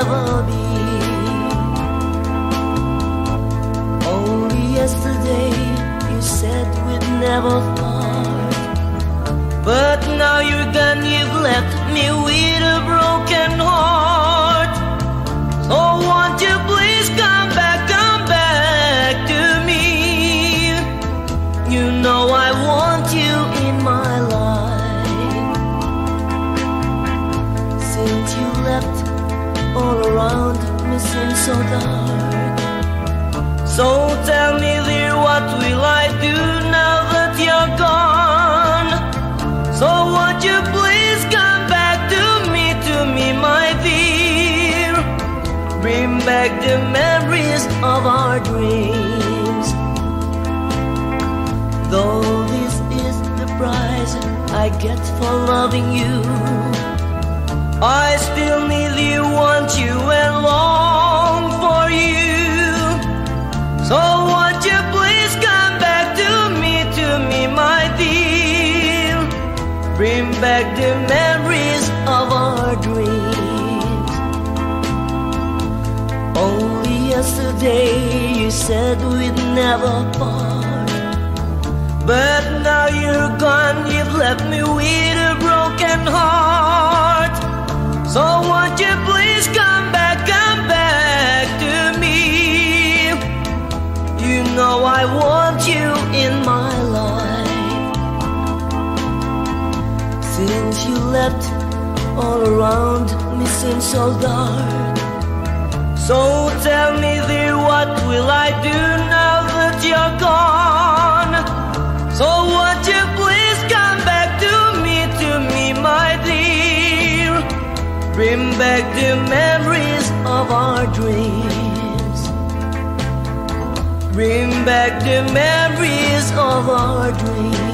never be. Only yesterday you said we'd never part, but now you're gone, you've left me with a broken heart. So won't you please come back to me? You know I want you in my life. Since you left, all around me seems so dark. So tell me, dear, what will I do now that you're gone? So won't you please come back to me, my dear? Bring back the memories of our dreams. Though this is the price I get for loving you, I still need you, want you, and long for you. So won't you please come back to me, my dear? Bring back the memories of our dreams. Only yesterday you said we'd never part, but now you're gone, you've left me with a broken heart. So won't you please come back to me? You know I want you in my life. Since you left, all around me seems so dark. So tell me, dear, what will I do now that you're gone? So won't you please come back to me, my dear? Bring back the memories of our dreams. Bring back the memories of our dreams.